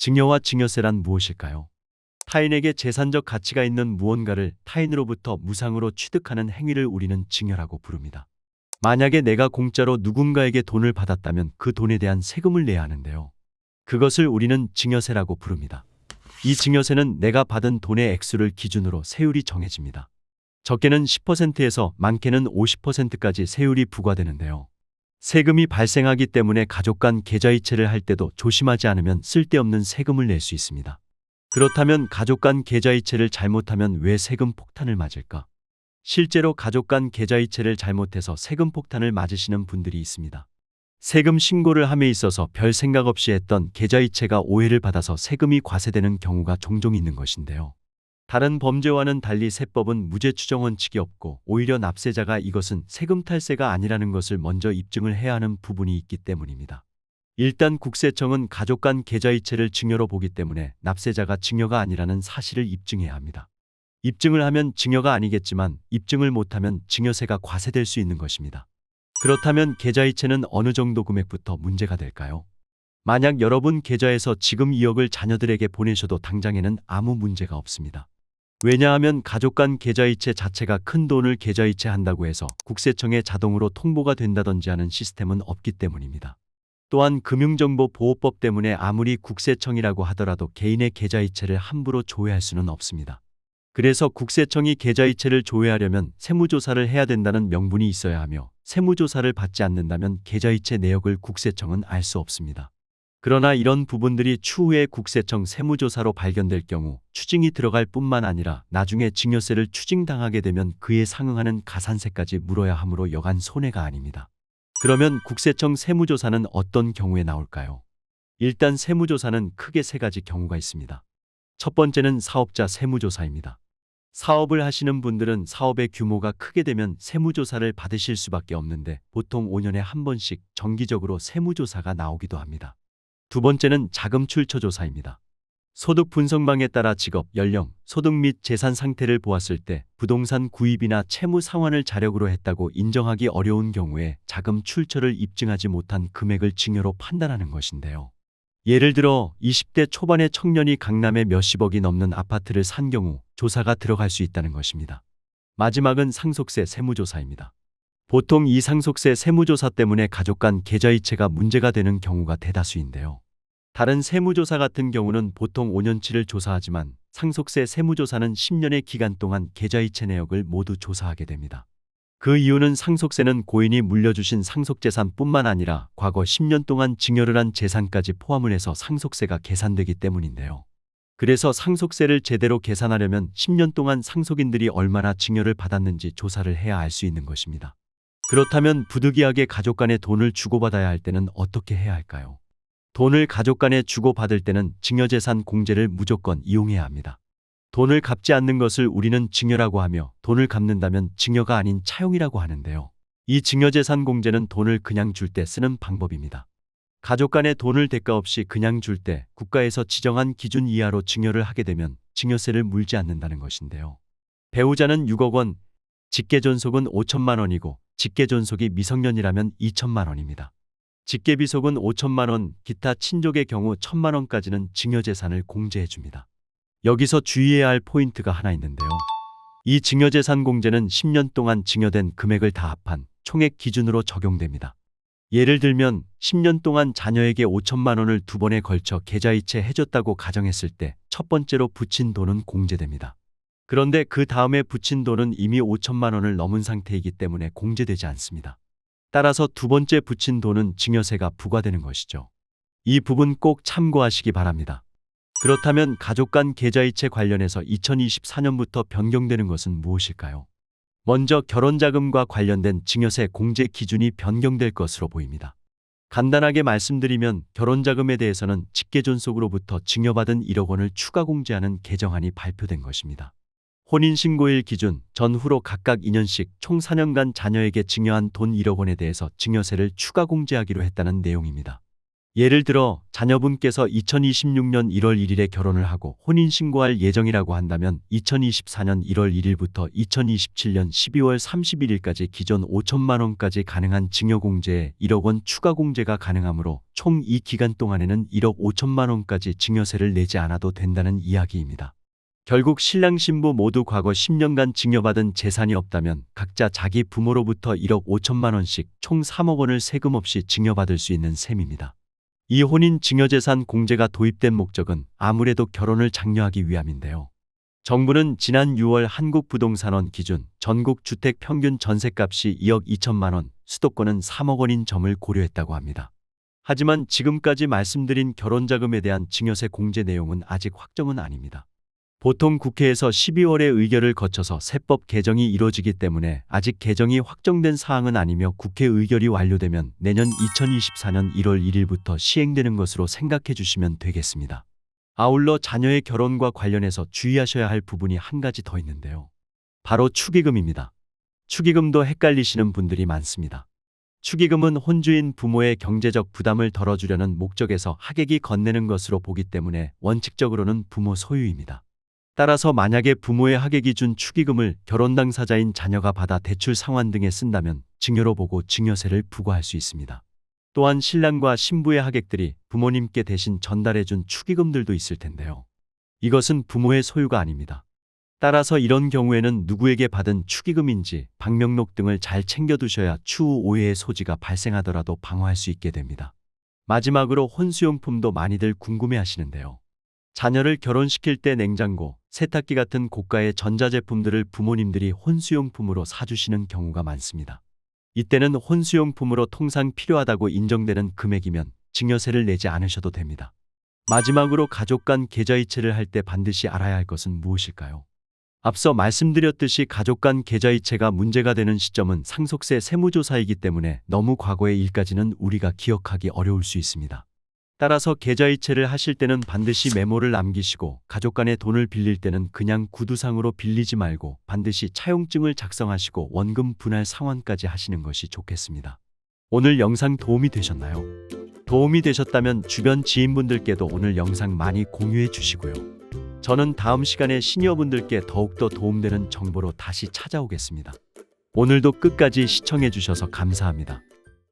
증여와 증여세란 무엇일까요? 타인에게 재산적 가치가 있는 무언가를 타인으로부터 무상으로 취득하는 행위를 우리는 증여라고 부릅니다. 만약에 내가 공짜로 누군가에게 돈을 받았다면 그 돈에 대한 세금을 내야 하는데요. 그것을 우리는 증여세라고 부릅니다. 이 증여세는 내가 받은 돈의 액수를 기준으로 세율이 정해집니다. 적게는 10%에서 많게는 50%까지 세율이 부과되는데요. 세금이 발생하기 때문에 가족 간 계좌이체를 할 때도 조심하지 않으면 쓸데없는 세금을 낼 수 있습니다. 그렇다면 가족 간 계좌이체를 잘못하면 왜 세금 폭탄을 맞을까? 실제로 가족 간 계좌이체를 잘못해서 세금 폭탄을 맞으시는 분들이 있습니다. 세금 신고를 함에 있어서 별 생각 없이 했던 계좌이체가 오해를 받아서 세금이 과세되는 경우가 종종 있는 것인데요. 다른 범죄와는 달리 세법은 무죄 추정 원칙이 없고 오히려 납세자가 이것은 세금 탈세가 아니라는 것을 먼저 입증을 해야 하는 부분이 있기 때문입니다. 일단 국세청은 가족 간 계좌이체를 증여로 보기 때문에 납세자가 증여가 아니라는 사실을 입증해야 합니다. 입증을 하면 증여가 아니겠지만 입증을 못하면 증여세가 과세될 수 있는 것입니다. 그렇다면 계좌이체는 어느 정도 금액부터 문제가 될까요? 만약 여러분 계좌에서 지금 2억을 자녀들에게 보내셔도 당장에는 아무 문제가 없습니다. 왜냐하면 가족 간 계좌이체 자체가 큰 돈을 계좌이체한다고 해서 국세청에 자동으로 통보가 된다든지 하는 시스템은 없기 때문입니다. 또한 금융정보보호법 때문에 아무리 국세청이라고 하더라도 개인의 계좌이체를 함부로 조회할 수는 없습니다. 그래서 국세청이 계좌이체를 조회하려면 세무조사를 해야 된다는 명분이 있어야 하며 세무조사를 받지 않는다면 계좌이체 내역을 국세청은 알 수 없습니다. 그러나 이런 부분들이 추후에 국세청 세무조사로 발견될 경우 추징이 들어갈 뿐만 아니라 나중에 증여세를 추징당하게 되면 그에 상응하는 가산세까지 물어야 하므로 여간 손해가 아닙니다. 그러면 국세청 세무조사는 어떤 경우에 나올까요? 일단 세무조사는 크게 세 가지 경우가 있습니다. 첫 번째는 사업자 세무조사입니다. 사업을 하시는 분들은 사업의 규모가 크게 되면 세무조사를 받으실 수밖에 없는데 보통 5년에 한 번씩 정기적으로 세무조사가 나오기도 합니다. 두 번째는 자금 출처 조사입니다. 소득 분석망에 따라 직업, 연령, 소득 및 재산 상태를 보았을 때 부동산 구입이나 채무 상환을 자력으로 했다고 인정하기 어려운 경우에 자금 출처를 입증하지 못한 금액을 증여로 판단하는 것인데요. 예를 들어 20대 초반의 청년이 강남에 몇십억이 넘는 아파트를 산 경우 조사가 들어갈 수 있다는 것입니다. 마지막은 상속세 세무조사입니다. 보통 이 상속세 세무조사 때문에 가족 간 계좌이체가 문제가 되는 경우가 대다수인데요. 다른 세무조사 같은 경우는 보통 5년치를 조사하지만 상속세 세무조사는 10년의 기간 동안 계좌이체 내역을 모두 조사하게 됩니다. 그 이유는 상속세는 고인이 물려주신 상속재산뿐만 아니라 과거 10년 동안 증여를 한 재산까지 포함을 해서 상속세가 계산되기 때문인데요. 그래서 상속세를 제대로 계산하려면 10년 동안 상속인들이 얼마나 증여를 받았는지 조사를 해야 알 수 있는 것입니다. 그렇다면 부득이하게 가족 간에 돈을 주고받아야 할 때는 어떻게 해야 할까요? 돈을 가족 간에 주고받을 때는 증여재산 공제를 무조건 이용해야 합니다. 돈을 갚지 않는 것을 우리는 증여라고 하며 돈을 갚는다면 증여가 아닌 차용이라고 하는데요. 이 증여재산 공제는 돈을 그냥 줄 때 쓰는 방법입니다. 가족 간에 돈을 대가 없이 그냥 줄 때 국가에서 지정한 기준 이하로 증여를 하게 되면 증여세를 물지 않는다는 것인데요. 배우자는 6억 원, 직계존속은 5천만 원이고 직계존속이 미성년이라면 2천만 원입니다. 직계비속은 5천만 원, 기타 친족의 경우 1천만 원까지는 증여재산을 공제해줍니다. 여기서 주의해야 할 포인트가 하나 있는데요. 이 증여재산 공제는 10년 동안 증여된 금액을 다 합한 총액 기준으로 적용됩니다. 예를 들면 10년 동안 자녀에게 5천만 원을 두 번에 걸쳐 계좌이체 해줬다고 가정했을 때 첫 번째로 붙인 돈은 공제됩니다. 그런데 그 다음에 붙인 돈은 이미 5천만 원을 넘은 상태이기 때문에 공제되지 않습니다. 따라서 두 번째 붙인 돈은 증여세가 부과되는 것이죠. 이 부분 꼭 참고하시기 바랍니다. 그렇다면 가족 간 계좌이체 관련해서 2024년부터 변경되는 것은 무엇일까요? 먼저 결혼자금과 관련된 증여세 공제 기준이 변경될 것으로 보입니다. 간단하게 말씀드리면 결혼자금에 대해서는 직계존속으로부터 증여받은 1억 원을 추가 공제하는 개정안이 발표된 것입니다. 혼인신고일 기준 전후로 각각 2년씩 총 4년간 자녀에게 증여한 돈 1억 원에 대해서 증여세를 추가 공제하기로 했다는 내용입니다. 예를 들어 자녀분께서 2026년 1월 1일에 결혼을 하고 혼인신고할 예정이라고 한다면 2024년 1월 1일부터 2027년 12월 31일까지 기존 5천만 원까지 가능한 증여공제에 1억 원 추가 공제가 가능하므로 총 이 기간 동안에는 1억 5천만 원까지 증여세를 내지 않아도 된다는 이야기입니다. 결국 신랑 신부 모두 과거 10년간 증여받은 재산이 없다면 각자 자기 부모로부터 1억 5천만 원씩 총 3억 원을 세금 없이 증여받을 수 있는 셈입니다. 이 혼인 증여재산 공제가 도입된 목적은 아무래도 결혼을 장려하기 위함인데요. 정부는 지난 6월 한국부동산원 기준 전국 주택 평균 전셋값이 2억 2천만 원, 수도권은 3억 원인 점을 고려했다고 합니다. 하지만 지금까지 말씀드린 결혼자금에 대한 증여세 공제 내용은 아직 확정은 아닙니다. 보통 국회에서 12월에 의결을 거쳐서 세법 개정이 이뤄지기 때문에 아직 개정이 확정된 사항은 아니며 국회 의결이 완료되면 내년 2024년 1월 1일부터 시행되는 것으로 생각해 주시면 되겠습니다. 아울러 자녀의 결혼과 관련해서 주의하셔야 할 부분이 한 가지 더 있는데요. 바로 축의금입니다. 축의금도 헷갈리시는 분들이 많습니다. 축의금은 혼주인 부모의 경제적 부담을 덜어주려는 목적에서 하객이 건네는 것으로 보기 때문에 원칙적으로는 부모 소유입니다. 따라서 만약에 부모의 하객이 준 축의금을 결혼 당사자인 자녀가 받아 대출 상환 등에 쓴다면 증여로 보고 증여세를 부과할 수 있습니다. 또한 신랑과 신부의 하객들이 부모님께 대신 전달해 준 축의금들도 있을 텐데요. 이것은 부모의 소유가 아닙니다. 따라서 이런 경우에는 누구에게 받은 축의금인지 방명록 등을 잘 챙겨두셔야 추후 오해의 소지가 발생하더라도 방어할 수 있게 됩니다. 마지막으로 혼수용품도 많이들 궁금해하시는데요. 자녀를 결혼시킬 때 냉장고, 세탁기 같은 고가의 전자제품들을 부모님들이 혼수용품으로 사주시는 경우가 많습니다. 이때는 혼수용품으로 통상 필요하다고 인정되는 금액이면 증여세를 내지 않으셔도 됩니다. 마지막으로 가족 간 계좌이체를 할 때 반드시 알아야 할 것은 무엇일까요? 앞서 말씀드렸듯이 가족 간 계좌이체가 문제가 되는 시점은 상속세 세무조사이기 때문에 너무 과거의 일까지는 우리가 기억하기 어려울 수 있습니다. 따라서 계좌이체를 하실 때는 반드시 메모를 남기시고 가족 간에 돈을 빌릴 때는 그냥 구두상으로 빌리지 말고 반드시 차용증을 작성하시고 원금 분할 상환까지 하시는 것이 좋겠습니다. 오늘 영상 도움이 되셨나요? 도움이 되셨다면 주변 지인분들께도 오늘 영상 많이 공유해 주시고요. 저는 다음 시간에 시니어분들께 더욱더 도움되는 정보로 다시 찾아오겠습니다. 오늘도 끝까지 시청해 주셔서 감사합니다.